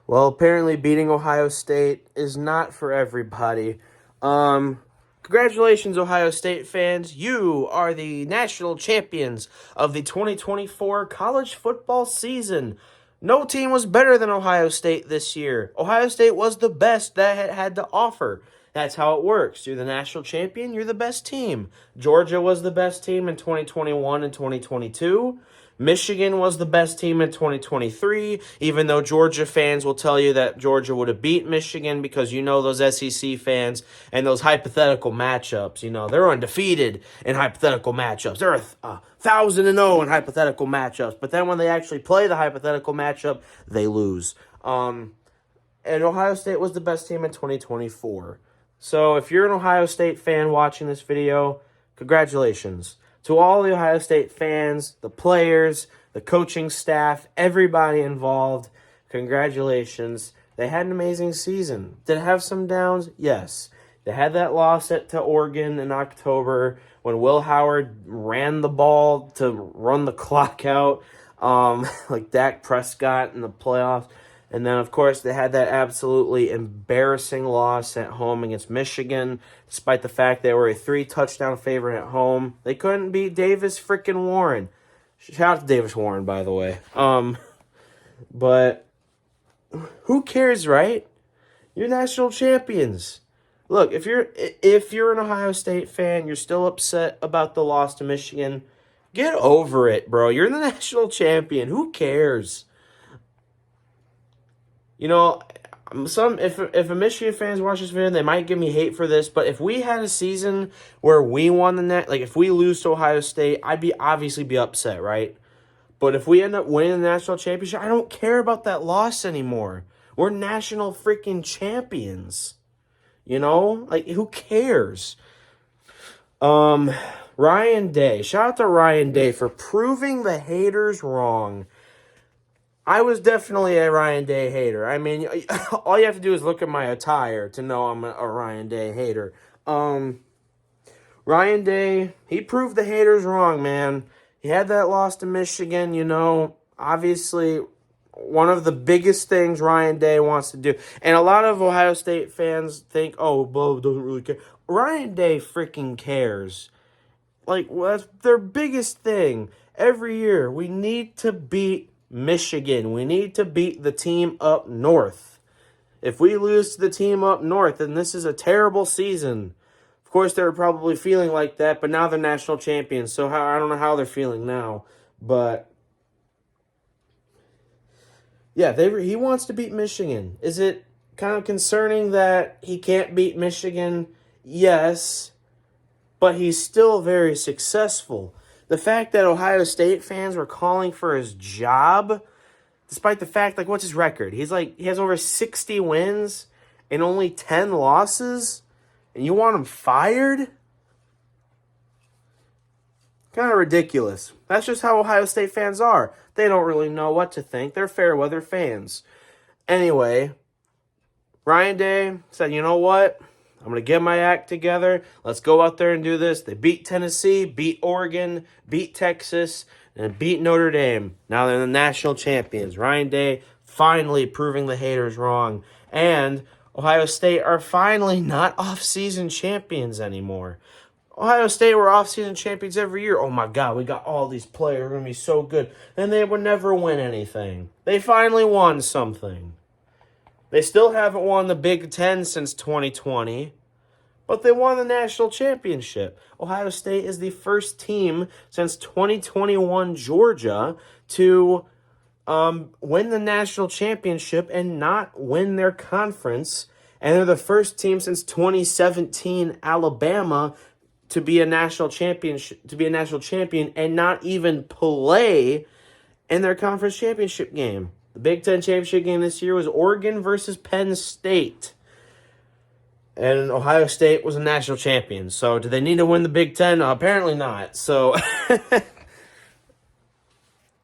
Well, apparently beating Ohio State is not for everybody. Congratulations, Ohio State fans. You are the national champions of the 2024 college football season. No team was better than Ohio State this year. Ohio State was the best that it had to offer. That's how it works. You're the national champion, you're the best team. Georgia was the best team in 2021 and 2022. Michigan was the best team in 2023, even though Georgia fans will tell you that Georgia would have beat Michigan because you know those SEC fans and those hypothetical matchups. You know, they're undefeated in hypothetical matchups. They're 1,000-0 in hypothetical matchups. But then when they actually play the hypothetical matchup, they lose. And Ohio State was the best team in 2024. So if you're an Ohio State fan watching this video, congratulations. To all the Ohio State fans, the players, the coaching staff, everybody involved, congratulations. They had an amazing season. Did it have some downs? Yes. They had that loss to Oregon in October when Will Howard ran the ball to run the clock out, like Dak Prescott in the playoffs. And then, of course, they had that absolutely embarrassing loss at home against Michigan, despite the fact they were a 3-touchdown favorite at home. They couldn't beat Davis freaking Warren. Shout out to Davis Warren, by the way. But who cares, right? You're national champions. Look, if you're an Ohio State fan, you're still upset about the loss to Michigan, get over it, bro. You're the national champion. Who cares? You know, if a Michigan fans watch this video, they might give me hate for this, but if we had a season where we won the net, like if we lose to Ohio State, I'd obviously be upset, right? But if we end up winning the national championship, I don't care about that loss anymore. We're national freaking champions. You know? Like, who cares? Ryan Day. Shout out to Ryan Day for proving the haters wrong. I was definitely a Ryan Day hater. I mean, all you have to do is look at my attire to know I'm a Ryan Day hater. Ryan Day, he proved the haters wrong, man. He had that loss to Michigan, you know. Obviously, one of the biggest things Ryan Day wants to do. And a lot of Ohio State fans think, oh, Bo doesn't really care. Ryan Day freaking cares. Like, well, that's their biggest thing. Every year, we need to beat Michigan. We need to beat the team up north. If we lose to the team up north, then this is a terrible season. Of course, they were probably feeling like that, but now they're national champions, so I don't know how they're feeling now. But, yeah, he wants to beat Michigan. Is it kind of concerning that he can't beat Michigan? Yes, but he's still very successful. The fact that Ohio State fans were calling for his job, despite the fact, like, what's his record? He has over 60 wins and only 10 losses, and you want him fired? Kind of ridiculous. That's just how Ohio State fans are. They don't really know what to think. They're fair weather fans. Anyway, Ryan Day said, you know what? I'm going to get my act together. Let's go out there and do this. They beat Tennessee, beat Oregon, beat Texas, and beat Notre Dame. Now they're the national champions. Ryan Day finally proving the haters wrong. And Ohio State are finally not off-season champions anymore. Ohio State were off-season champions every year. Oh, my God, we got all these players. We're going to be so good. And they would never win anything. They finally won something. They still haven't won the Big Ten since 2020, but they won the national championship. Ohio State is the first team since 2021 Georgia to win the national championship and not win their conference. And they're the first team since 2017 Alabama to be a national champion and not even play in their conference championship game. The Big Ten championship game this year was Oregon versus Penn State. And Ohio State was a national champion. So, do they need to win the Big Ten? Apparently not. So,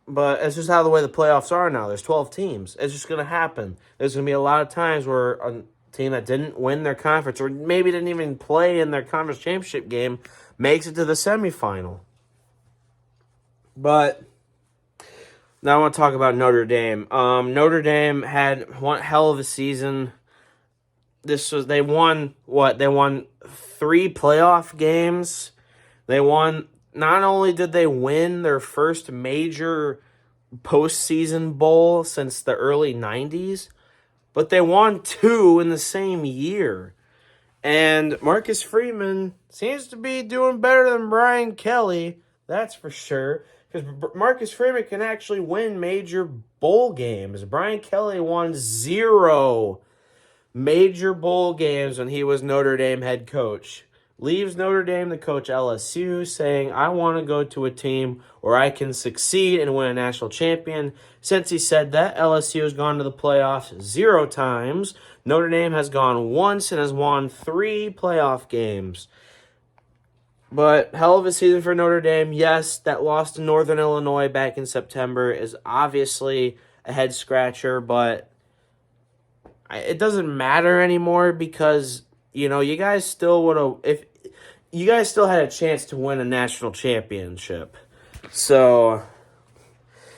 but it's just how the way the playoffs are now. There's 12 teams. It's just going to happen. There's going to be a lot of times where a team that didn't win their conference or maybe didn't even play in their conference championship game makes it to the semifinal. But Now I want to talk about Notre Dame. Notre Dame had one hell of a season. They won what? They won 3 playoff games. They won. Not only did they win their first major postseason bowl since the early '90s, but they won 2 in the same year. And Marcus Freeman seems to be doing better than Brian Kelly, that's for sure. Because Marcus Freeman can actually win major bowl games. Brian Kelly won 0 major bowl games when he was Notre Dame head coach. Leaves Notre Dame to coach LSU, saying, I want to go to a team where I can succeed and win a national champion. Since he said that, LSU has gone to the playoffs 0 times. Notre Dame has gone once and has won 3 playoff games. But hell of a season for Notre Dame. Yes, that loss to Northern Illinois back in September is obviously a head scratcher, but it doesn't matter anymore because, you guys still would have, if you guys still had a chance to win a national championship. So,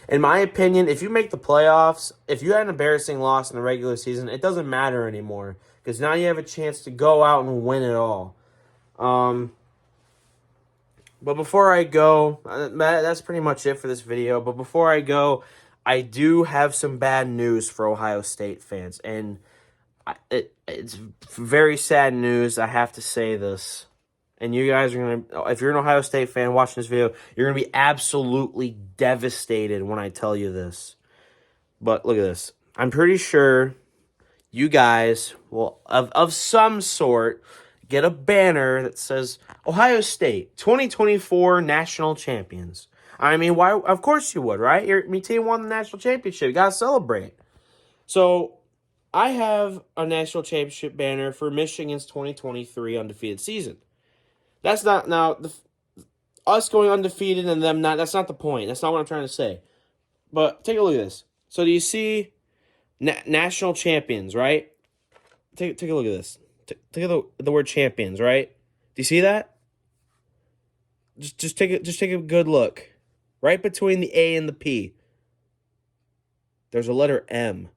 in my opinion, if you make the playoffs, if you had an embarrassing loss in the regular season, it doesn't matter anymore because now you have a chance to go out and win it all. But before I go, that's pretty much it for this video. But before I go, I do have some bad news for Ohio State fans. And it's very sad news. I have to say this. And you guys are going to, if you're an Ohio State fan watching this video, you're going to be absolutely devastated when I tell you this. But look at this. I'm pretty sure you guys will, of some sort, get a banner that says Ohio State 2024 national champions. I mean, why? Of course you would, right? Your team won the national championship. You gotta celebrate. So I have a national championship banner for Michigan's 2023 undefeated season. That's not now us going undefeated and them not. That's not the point. That's not what I'm trying to say. But take a look at this. So do you see national champions, right? Take a look at this. Take a look at the word champions, right? Do you see that? Just take a good look. Right between the A and the P, there's a letter M.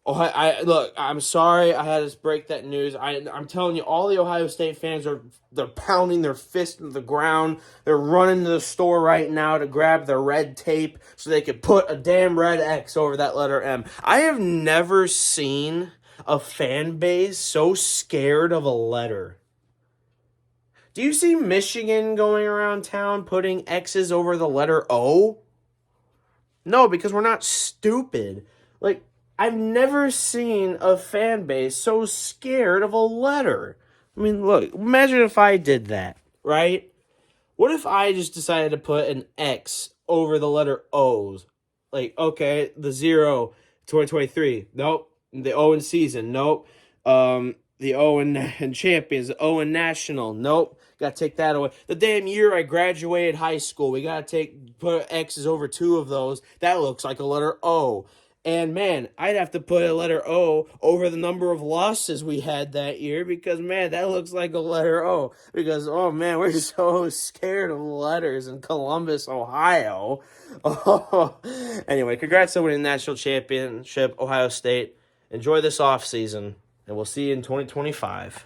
Oh, look. I'm sorry. I had to break that news. I'm telling you, all the Ohio State fans they're pounding their fist into the ground. They're running to the store right now to grab their red tape so they could put a damn red X over that letter M. I have never seen a fan base so scared of a letter. Do you see Michigan going around town putting X's over the letter O? No, because we're not stupid. Like, I've never seen a fan base so scared of a letter. I mean, look, imagine if I did that, right? What if I just decided to put an X over the letter O's? Like, okay, the 0, 2023. Nope. The O in season. Nope. The O in champions. The O in national. Nope. Got to take that away. The damn year I graduated high school. We got to put X's over 2 of those. That looks like a letter O. And, man, I'd have to put a letter O over the number of losses we had that year because, man, that looks like a letter O. Because, oh, man, we're so scared of letters in Columbus, Ohio. Oh. Anyway, congrats on winning the national championship, Ohio State. Enjoy this offseason, and we'll see you in 2025.